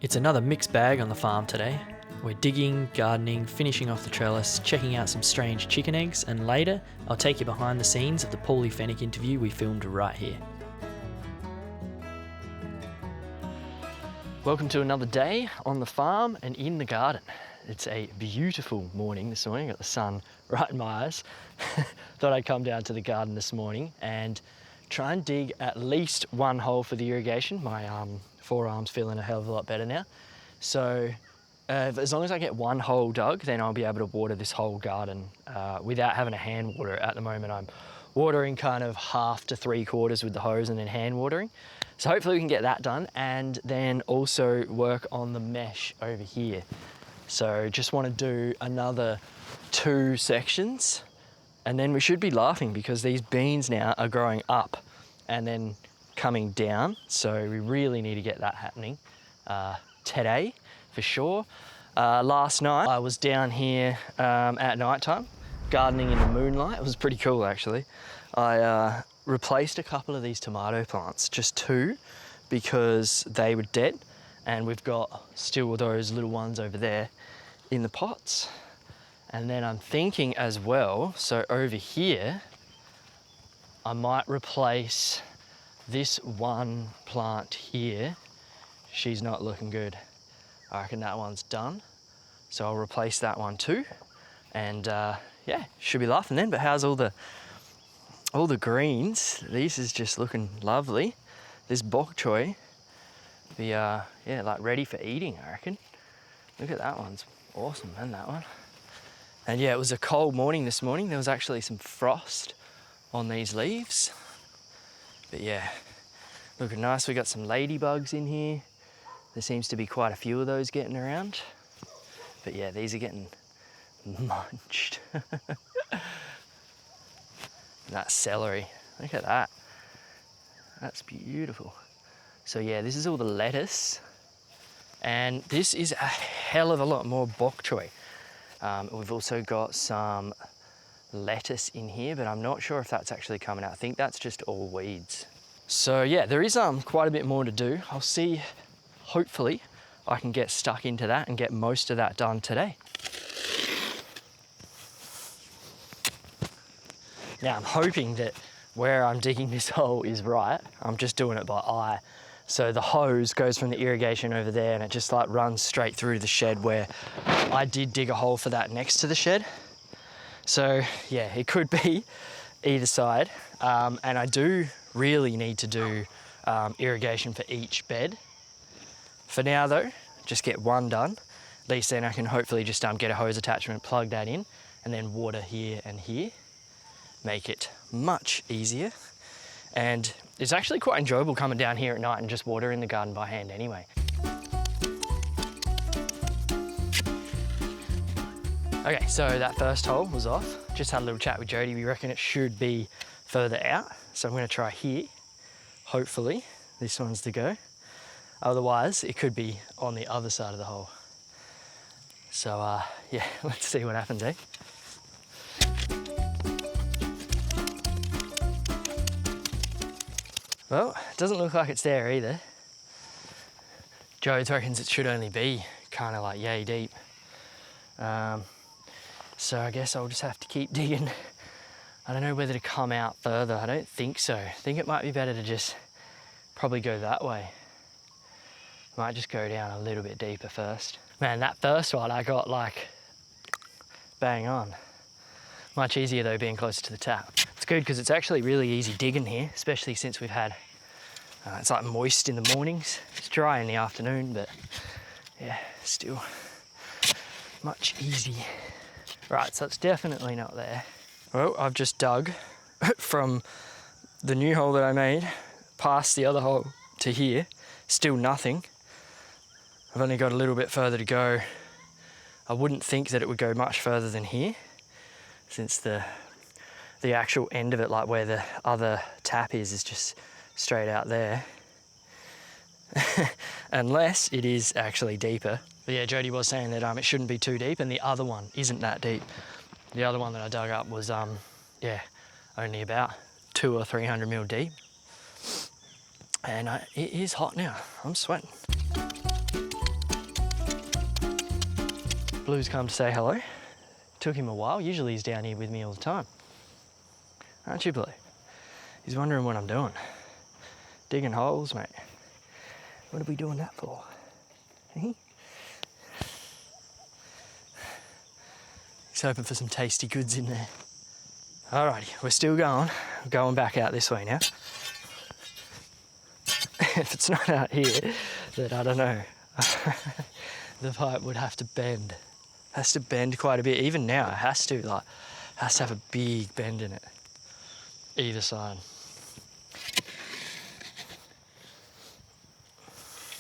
It's another mixed bag on the farm today. We're digging, gardening, finishing off the trellis, checking out some strange chicken eggs, and later I'll take you behind the scenes of the Pauly Fenech interview we filmed right here. Welcome to another day on the farm and in the garden. It's a beautiful morning this morning. Got the sun right in my eyes. Thought I'd come down to the garden this morning and try and dig at least one hole for the irrigation. My forearm's feeling a hell of a lot better now. So as long as I get one hole dug, then I'll be able to water this whole garden without having to hand water. At the moment, I'm watering kind of half to 3/4 with the hose and then hand watering. So hopefully we can get that done and then also work on the mesh over here. So just want to do another 2 sections and then we should be laughing because these beans now are growing up and then coming down. So we really need to get that happening today for sure. Last night I was down here at night time gardening in the moonlight. It was pretty cool actually. I replaced a couple of these tomato plants, just 2, because they were dead, and we've got still those little ones over there in the pots. And then I'm thinking as well, so over here I might replace this one plant here. She's not looking good. I reckon that one's done, so I'll replace that one too. And yeah, should be laughing then. But how's all the greens? This is just looking lovely. This bok choy, yeah, like ready for eating, I reckon. Look at that one's awesome, and that one. And yeah, it was a cold morning this morning. There was actually some frost on these leaves. But yeah, looking nice. We got some ladybugs in here. There seems to be quite a few of those getting around. But yeah, these are getting munched. That celery, look at that. That's beautiful. So yeah, this is all the lettuce. And this is a hell of a lot more bok choy. We've also got some lettuce in here, but I'm not sure if that's actually coming out. I think that's just all weeds. So yeah, there is quite a bit more to do. I'll see, hopefully I can get stuck into that and get most of that done today. Now I'm hoping that where I'm digging this hole is right. I'm just doing it by eye. So the hose goes from the irrigation over there and it just like runs straight through to the shed where I did dig a hole for that next to the shed. So yeah, it could be either side. And I do really need to do irrigation for each bed. For now though, just get one done. At least then I can hopefully just get a hose attachment, plug that in, and then water here and here. Make it much easier. And it's actually quite enjoyable coming down here at night and just watering the garden by hand anyway. Okay, so that first hole was off. Just had a little chat with Jody. We reckon it should be further out. So I'm gonna try here. Hopefully this one's the go. Otherwise, it could be on the other side of the hole. So yeah, let's see what happens, eh? Well, it doesn't look like it's there either. Joe reckons it should only be kind of like yay deep. So I guess I'll just have to keep digging. I don't know whether to come out further. I don't think so. I think it might be better to just probably go that way. Might just go down a little bit deeper first. Man, that first one I got like bang on. Much easier though being closer to the tap. It's good because it's actually really easy digging here, especially since we've had, it's like moist in the mornings. It's dry in the afternoon, but yeah, still much easy. Right, so it's definitely not there. Well, I've just dug from the new hole that I made past the other hole to here, still nothing. I've only got a little bit further to go. I wouldn't think that it would go much further than here, since the actual end of it, like where the other tap is just straight out there. Unless it is actually deeper. But yeah, Jody was saying that it shouldn't be too deep, and the other one isn't that deep. The other one that I dug up was, yeah, only about 200 or 300 mil deep. And it is hot now, I'm sweating. Blue's come to say hello. Took him a while. Usually he's down here with me all the time. Aren't you, Blue? He's wondering what I'm doing. Digging holes, mate. What are we doing that for? He's hoping for some tasty goods in there. Alrighty, we're still going. We're going back out this way now. If it's not out here, then I don't know. The pipe would have to bend. Has to bend quite a bit. Even now, it has to have a big bend in it. Either side.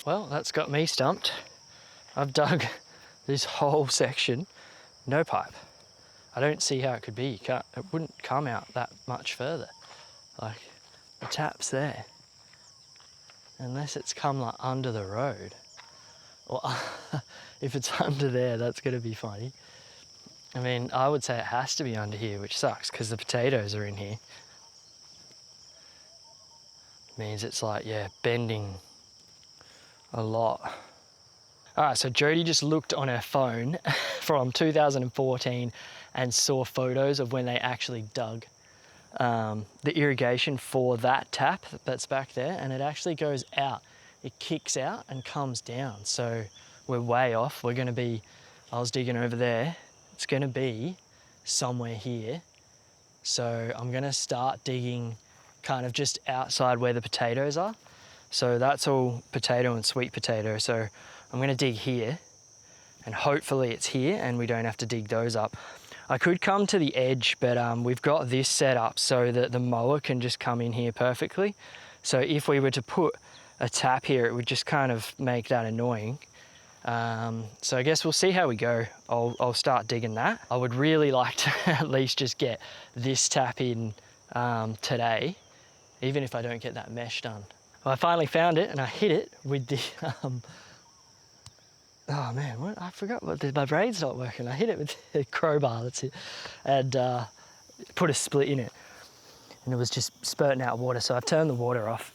Well, that's got me stumped. I've dug this whole section, no pipe. I don't see how it could be. It wouldn't come out that much further. Like, the tap's there. Unless it's come like under the road. Or if it's under there, that's gonna be funny. I mean, I would say it has to be under here, which sucks because the potatoes are in here. Means it's like, yeah, bending a lot. All right, so Jodie just looked on her phone from 2014 and saw photos of when they actually dug the irrigation for that tap that's back there, and it actually goes out. It kicks out and comes down. So we're way off. We're gonna be, I was digging over there. It's gonna be somewhere here. So I'm gonna start digging kind of just outside where the potatoes are. So that's all potato and sweet potato. So I'm gonna dig here and hopefully it's here and we don't have to dig those up. I could come to the edge, but we've got this set up so that the mower can just come in here perfectly. So if we were to put a tap here, it would just kind of make that annoying. So I guess we'll see how we go. I'll start digging that. I would really like to at least just get this tap in today, even if I don't get that mesh done. Well, I finally found it and I hit it with the, oh man, what? I forgot my brain's not working. I hit it with the crowbar, that's it, and put a split in it. And it was just spurting out water, so I've turned the water off.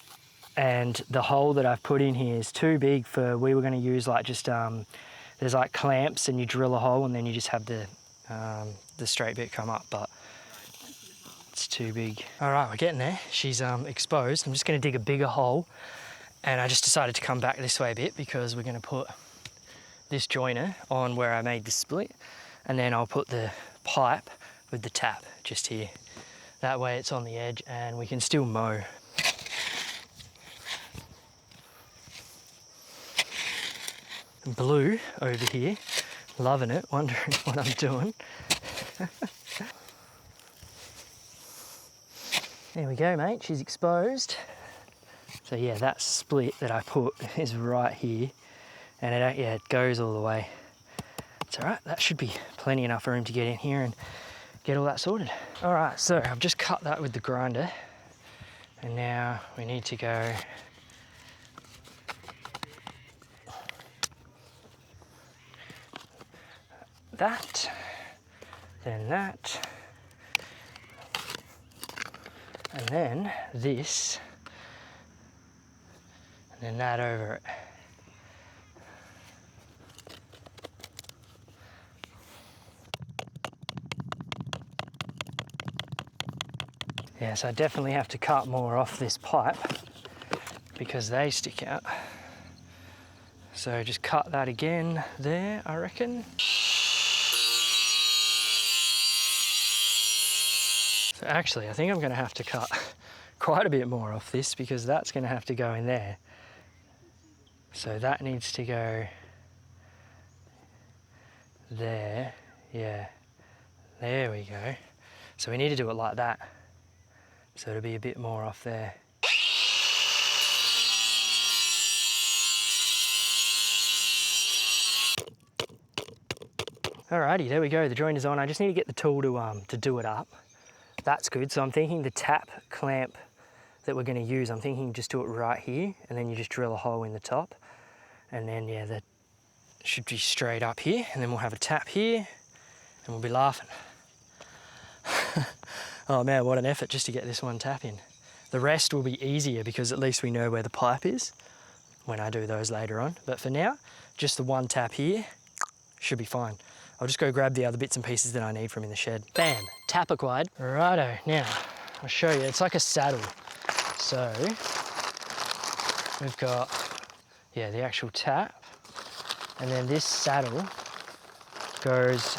And the hole that I've put in here is too big for, we were gonna use like just, there's like clamps and you drill a hole and then you just have the straight bit come up, but it's too big. All right, we're getting there. She's exposed. I'm just gonna dig a bigger hole, and I just decided to come back this way a bit because we're gonna put this joiner on where I made the split, and then I'll put the pipe with the tap just here. That way it's on the edge and we can still mow. Blue over here, loving it, wondering what I'm doing. There we go, mate, she's exposed. So yeah, that split that I put is right here, and it goes all the way. It's all right, that should be plenty enough room to get in here and get all that sorted. All right, so I've just cut that with the grinder, and now we need to go that, then that, and then this, and then that over it. Yeah, so I definitely have to cut more off this pipe because they stick out. So just cut that again there, I reckon. So actually, I think I'm gonna have to cut quite a bit more off this because that's gonna have to go in there. So that needs to go there, yeah. There we go. So we need to do it like that. So it'll be a bit more off there. Alrighty, there we go, the joint is on. I just need to get the tool to do it up. That's good, so I'm thinking the tap clamp that we're gonna use, I'm thinking just do it right here, and then you just drill a hole in the top. And then, yeah, that should be straight up here, and then we'll have a tap here, and we'll be laughing. Oh man, what an effort just to get this one tap in. The rest will be easier because at least we know where the pipe is when I do those later on. But for now, just the one tap here should be fine. I'll just go grab the other bits and pieces that I need from in the shed. Bam, tap acquired. Righto, now I'll show you. It's like a saddle. So we've got, yeah, the actual tap, and then this saddle goes,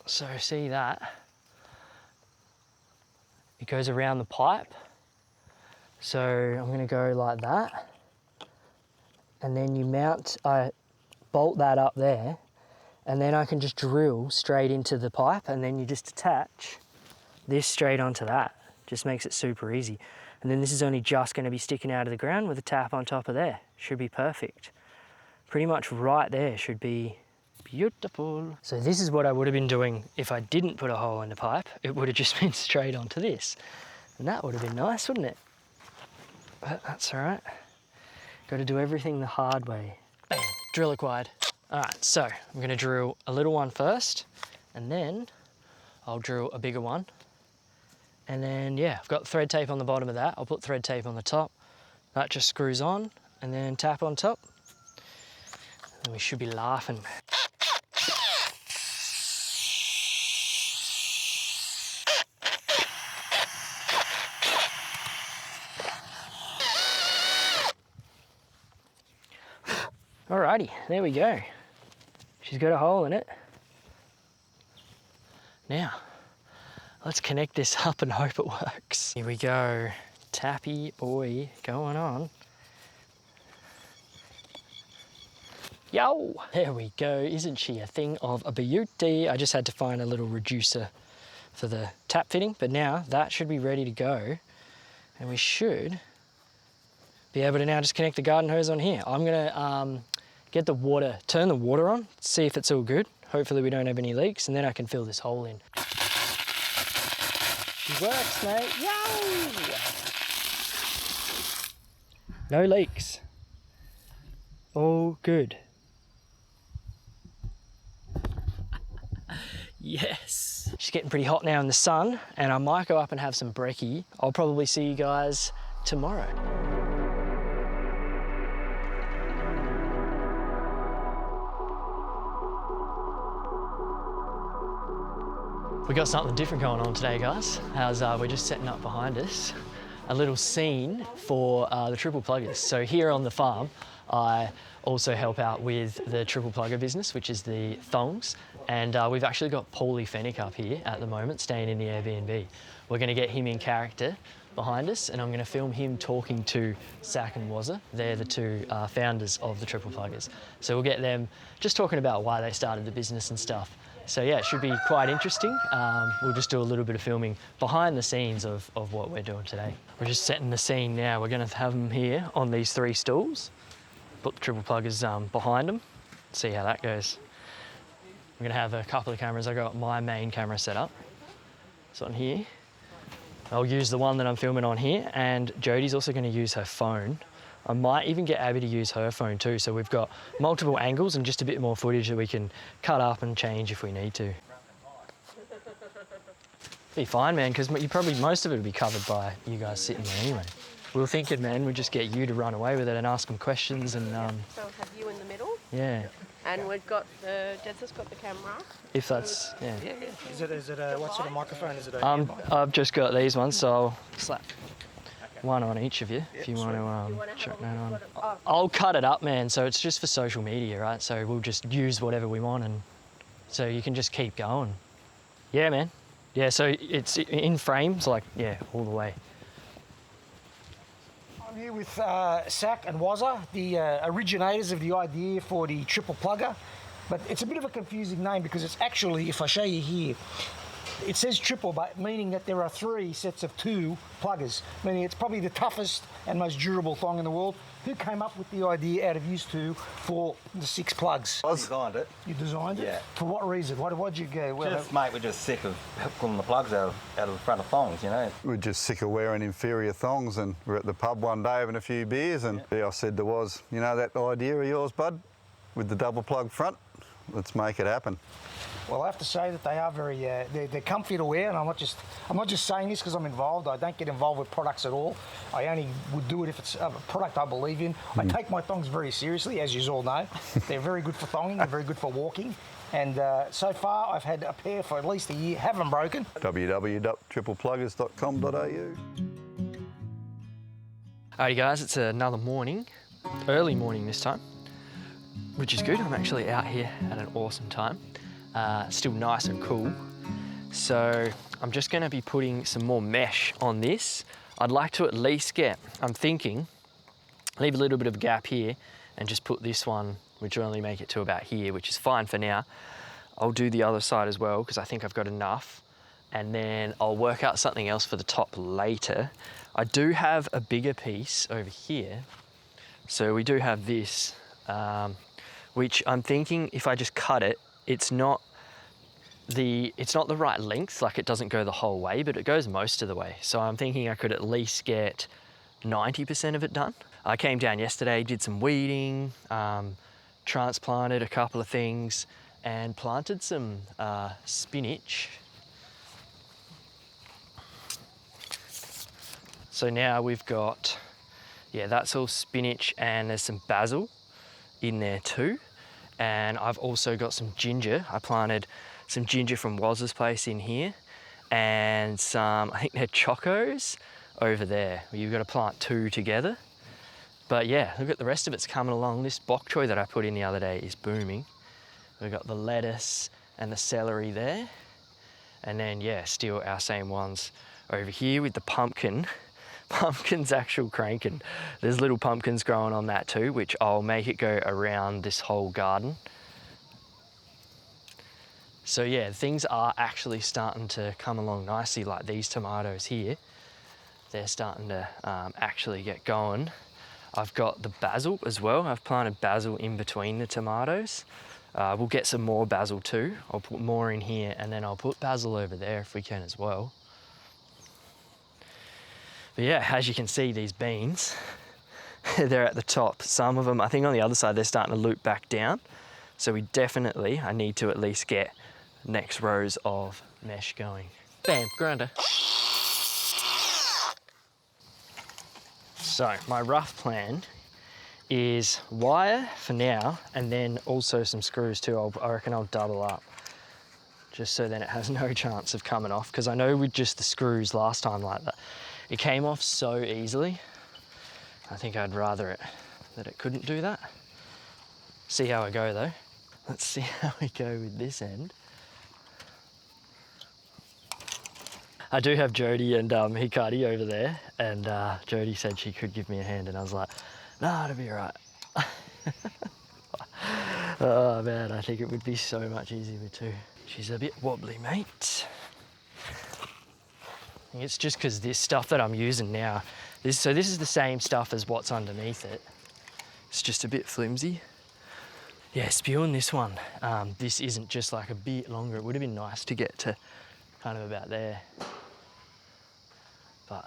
so see that? It goes around the pipe. So I'm gonna go like that. And then you mount, I bolt that up there, and then I can just drill straight into the pipe, and then you just attach this straight onto that. Just makes it super easy. And then this is only just gonna be sticking out of the ground with a tap on top of there. Should be perfect. Pretty much right there should be beautiful. So this is what I would have been doing if I didn't put a hole in the pipe. It would have just been straight onto this. And that would have been nice, wouldn't it? But that's all right. Got to do everything the hard way. Bam, drill acquired. All right, so I'm gonna drill a little one first, and then I'll drill a bigger one. And then, yeah, I've got thread tape on the bottom of that. I'll put thread tape on the top. That just screws on, and then tap on top. And we should be laughing. Alrighty, there we go. She's got a hole in it. Now, let's connect this up and hope it works. Here we go. Tappy boy going on. Yo! There we go. Isn't she a thing of a beauty? I just had to find a little reducer for the tap fitting, but now that should be ready to go. And we should be able to now just connect the garden hose on here. I'm gonna get the water, turn the water on, see if it's all good. Hopefully we don't have any leaks, and then I can fill this hole in. She works, mate. Yo! No leaks. All good. Yes. She's getting pretty hot now in the sun, and I might go up and have some brekkie. I'll probably see you guys tomorrow. We got something different going on today, guys. We're just setting up behind us a little scene for the triple pluggers. So here on the farm, I also help out with the triple plugger business, which is the thongs. And we've actually got Pauly Fenech up here at the moment, staying in the Airbnb. We're gonna get him in character behind us, and I'm gonna film him talking to Zach and Wazza. They're the two founders of the triple pluggers. So we'll get them just talking about why they started the business and stuff. So yeah, it should be quite interesting. We'll just do a little bit of filming behind the scenes of what we're doing today. We're just setting the scene now. We're gonna have them here on these 3 stools. Put the triple pluggers behind them. See how that goes. I'm gonna have a couple of cameras. I got my main camera set up. It's on here. I'll use the one that I'm filming on here, and Jodie's also gonna use her phone. I might even get Abby to use her phone too, so we've got multiple angles and just a bit more footage that we can cut up and change if we need to. Be fine, man, because most of it will be covered by you guys sitting there anyway. We were thinking, man, we'd just get you to run away with it and ask them questions and... So we'll have you in the middle? Yeah. And we've got Jezza's got the camera. If that's, yeah. Is it a, what sort of microphone? Is it a I've just got these ones, so I'll slap one on each of you if you want to chuck that on. I'll cut it up, man, so it's just for social media, right? So we'll just use whatever we want, and so you can just keep going. Yeah, man. Yeah, so it's in frames, like, yeah, all the way. I'm here with Zach and Wazza, the originators of the idea for the triple plugger. But it's a bit of a confusing name because it's actually, if I show you here, it says triple, but meaning that there are 3 sets of 2 pluggers, meaning it's probably the toughest and most durable thong in the world. Who came up with the idea out of you 2 for the 6 plugs? I designed it. You designed it? Yeah. For what reason? Why'd you go? Mate, we're just sick of pulling the plugs out of the front of thongs, you know. We're just sick of wearing inferior thongs, and we're at the pub one day having a few beers, and I said to Woz, you know that idea of yours, bud, with the double plug front? let's make it happen. Well, I have to say that they are very, they're comfy to wear, and I'm not just saying this because I'm involved. I don't get involved with products at all. I only would do it if it's a product I believe in. I take my thongs very seriously, as you all know. They're very good for thonging, they're very good for walking. And so far, I've had a pair for at least a year, haven't broken. www.triplepluggers.com.au. Alrighty guys, it's another morning, early morning this time, which is good. I'm actually out here at an awesome time. Still nice and cool. So I'm just gonna be putting some more mesh on this. I'd like to at least get, I'm thinking, leave a little bit of a gap here and just put this one, which will only make it to about here, which is fine for now. I'll do the other side as well because I think I've got enough. And then I'll work out something else for the top later. I do have a bigger piece over here. So we do have this, which I'm thinking if I just cut it, it's not the right length, like it doesn't go the whole way, but it goes most of the way. So I'm thinking I could at least get 90% of it done. I came down yesterday, did some weeding, transplanted a couple of things, and planted some spinach. So now we've got, yeah, that's all spinach, and there's some basil in there too. And I've also got some ginger. I planted some ginger from Waz's place in here, and some, I think they're chocos over there. You've got to plant two together. But yeah, look at the rest of it's coming along. This bok choy that I put in the other day is booming. We've got the lettuce and the celery there. And then yeah, still our same ones over here with the pumpkin. Pumpkin's actual cranking. There's little pumpkins growing on that too, which I'll make it go around this whole garden. So yeah, things are actually starting to come along nicely, like these tomatoes here. They're starting to actually get going. I've got the basil as well. I've planted basil in between the tomatoes. We'll get some more basil too. I'll put more in here, and then I'll put basil over there if we can as well. But yeah, as you can see, these beans, they're at the top. Some of them, I think on the other side, they're starting to loop back down. So I need to at least get next rows of mesh going. Bam, grinder. So my rough plan is wire for now, and then also some screws too. I reckon I'll double up, just so then it has no chance of coming off, because I know with just the screws last time like that, it came off so easily. I think I'd rather that it couldn't do that. See how I go though. Let's see how we go with this end. I do have Jody and Hikari over there, and Jody said she could give me a hand, and I was like, nah, it'll be all right. Oh man, I think it would be so much easier with two. She's a bit wobbly, mate. It's just because this stuff that I'm using now, this is the same stuff as what's underneath it. It's just a bit flimsy. Yeah, spewing this one, this isn't just like a bit longer. It would have been nice to get to kind of about there. But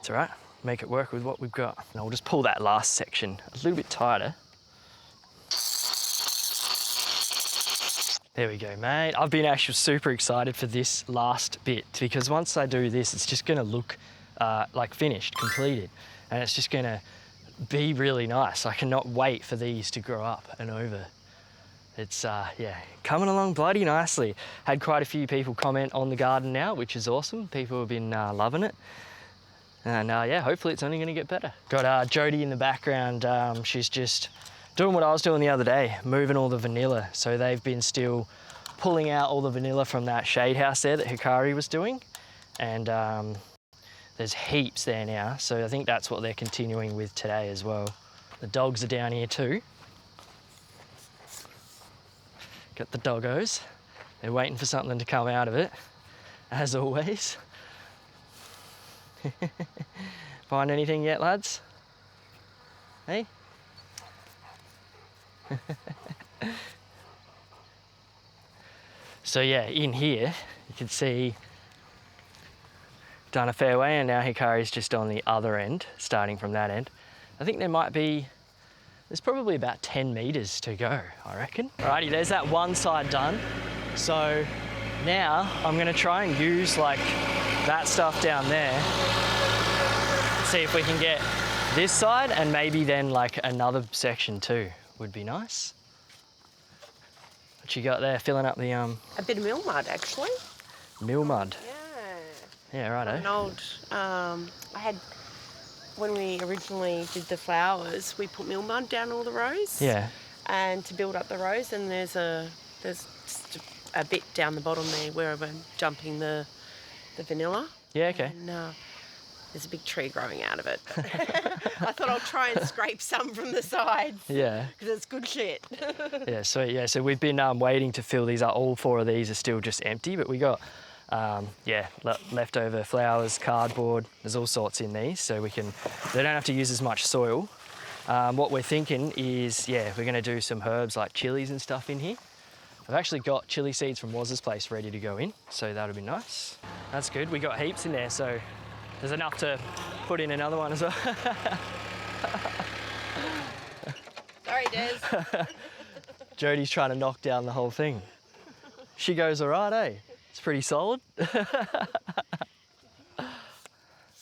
it's all right, make it work with what we've got. And I'll just pull that last section a little bit tighter. There we go, mate. I've been actually super excited for this last bit, because once I do this, it's just gonna look like finished, completed, and it's just gonna be really nice. I cannot wait for these to grow up and over. It's, yeah, coming along bloody nicely. Had quite a few people comment on the garden now, which is awesome. People have been loving it. And yeah, hopefully it's only gonna get better. Got Jody in the background. She's just doing what I was doing the other day, moving all the vanilla. So they've been still pulling out all the vanilla from that shade house there that Hikari was doing. And there's heaps there now. So I think that's what they're continuing with today as well. The dogs are down here too. Got the doggos. They're waiting for something to come out of it, as always. Find anything yet, lads? Hey? So yeah, in here, you can see done a fair way, and now Hikari's just on the other end, starting from that end. I think there might be there's probably about 10 metres to go, I reckon. Alrighty, there's that one side done. So now I'm gonna try and use like that stuff down there. See if we can get this side and maybe then like another section too would be nice. What you got there, filling up the A bit of mill mud, actually. mill mud? Yeah. Yeah, righto. An old, I had, when we originally did the flowers, we put mill mud down all the rows. Yeah. And to build up the rows, and there's just a bit down the bottom there where I'm dumping the vanilla. Yeah, okay. And there's a big tree growing out of it. I thought I'll try and scrape some from the sides. Yeah. Because it's good shit. Yeah, sweet. Yeah, so we've been waiting to fill these up. All 4 of these are still just empty, but we got, leftover flowers, cardboard. There's all sorts in these, so they don't have to use as much soil. What we're thinking is, we're going to do some herbs like chilies and stuff in here. I've actually got chili seeds from Waz's place ready to go in, so that'll be nice. That's good. We got heaps in there, so there's enough to put in another one as well. Sorry, Des. Jodie's trying to knock down the whole thing. She goes, all right, eh? It's pretty solid. We're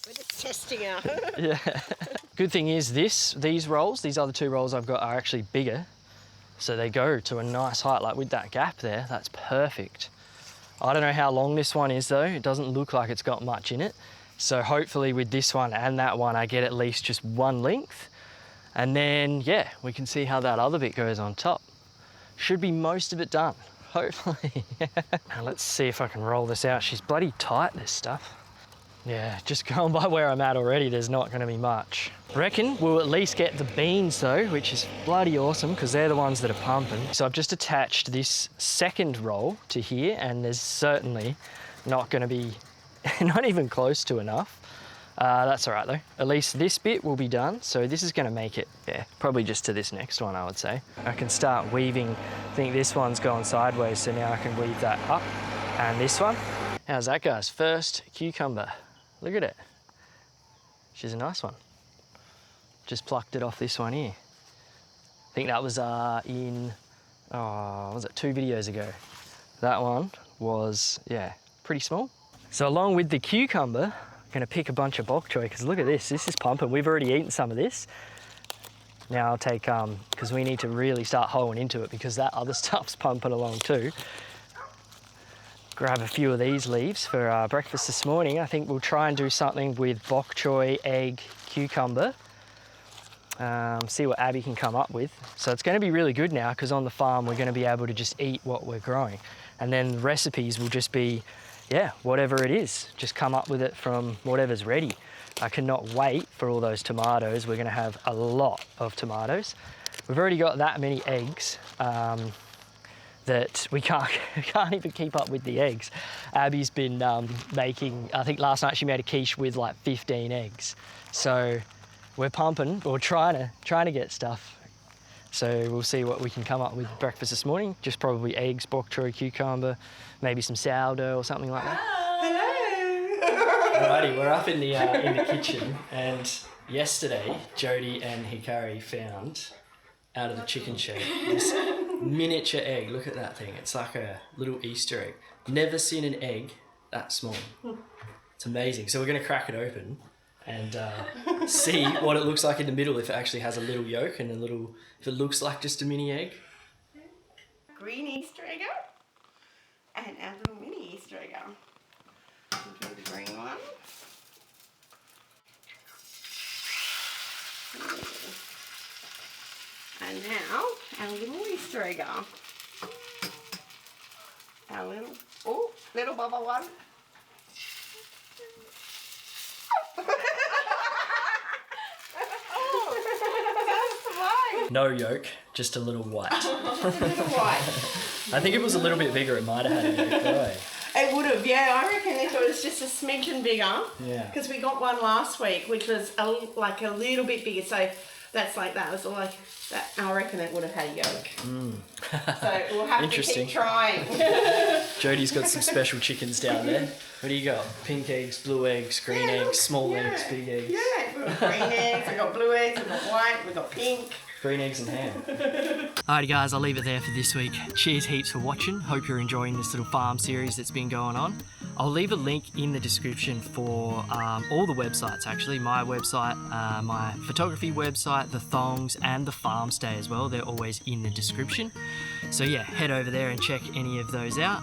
just testing her. Yeah. Good thing is these other 2 rolls I've got are actually bigger. So they go to a nice height, like with that gap there, that's perfect. I don't know how long this one is though. It doesn't look like it's got much in it. So hopefully with this one and that one, I get at least just one length. And then, we can see how that other bit goes on top. Should be most of it done, hopefully. Now let's see if I can roll this out. She's bloody tight, this stuff. Yeah, just going by where I'm at already, there's not gonna be much. Reckon we'll at least get the beans though, which is bloody awesome because they're the ones that are pumping. So I've just attached this second roll to here and there's certainly not gonna be, not even close to enough. That's all right though. At least this bit will be done. So this is gonna make it, probably just to this next one, I would say. I can start weaving, I think this one's going sideways, so now I can weave that up. And this one, how's that guys? First cucumber. Look at it. She's a nice one. Just plucked it off this one here. I think that was was it 2 videos ago? That one was, pretty small. So along with the cucumber, I'm gonna pick a bunch of bok choy because look at this is pumping. We've already eaten some of this. Now I'll take, because we need to really start hoeing into it because that other stuff's pumping along too. Grab a few of these leaves for breakfast this morning. I think we'll try and do something with bok choy, egg, cucumber. See what Abby can come up with. So it's going to be really good now because on the farm we're going to be able to just eat what we're growing. And then the recipes will just be, whatever it is. Just come up with it from whatever's ready. I cannot wait for all those tomatoes. We're going to have a lot of tomatoes. We've already got that many eggs. That we can't even keep up with the eggs. Abby's been making, I think last night she made a quiche with like 15 eggs. So we're pumping, or trying to get stuff. So we'll see what we can come up with breakfast this morning. Just probably eggs, bok choy, cucumber, maybe some sourdough or something like that. Hello. Alrighty, we're up in the kitchen, and yesterday Jodie and Hikari found out of the chicken shed this miniature egg. Look at that thing. It's like a little Easter egg. Never seen an egg that small. It's amazing. So we're going to crack it open and see what it looks like in the middle, if it actually has a little yolk and if it looks like just a mini egg. Green Easter egg and our little mini Easter egg. Enjoy the green one. And now our little Easter egg. Our little bubble one. No yolk, just a little white. Little white. I think it was a little bit bigger. It might have had a yolk though. It would have, I reckon if it was just a smidgen bigger. Yeah. Because we got one last week, which was a little bit bigger. So that's like that. It was like that. I reckon it would have had a yolk. So we'll have to keep trying. Jodie's got some special chickens down there. What do you got? Pink eggs, blue eggs, green eggs, small eggs, big eggs. Yeah, We've got green eggs, we've got blue eggs, we've got white, we've got pink. Green eggs and ham. Alrighty guys, I'll leave it there for this week. Cheers heaps for watching. Hope you're enjoying this little farm series that's been going on. I'll leave a link in the description for all the websites actually. My website, my photography website, the thongs and the farm stay as well. They're always in the description. So yeah, head over there and check any of those out.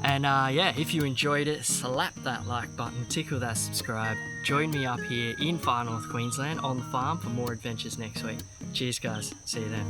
And yeah, if you enjoyed it, slap that like button, tickle that subscribe. Join me up here in Far North Queensland on the farm for more adventures next week. Cheers guys, see you then.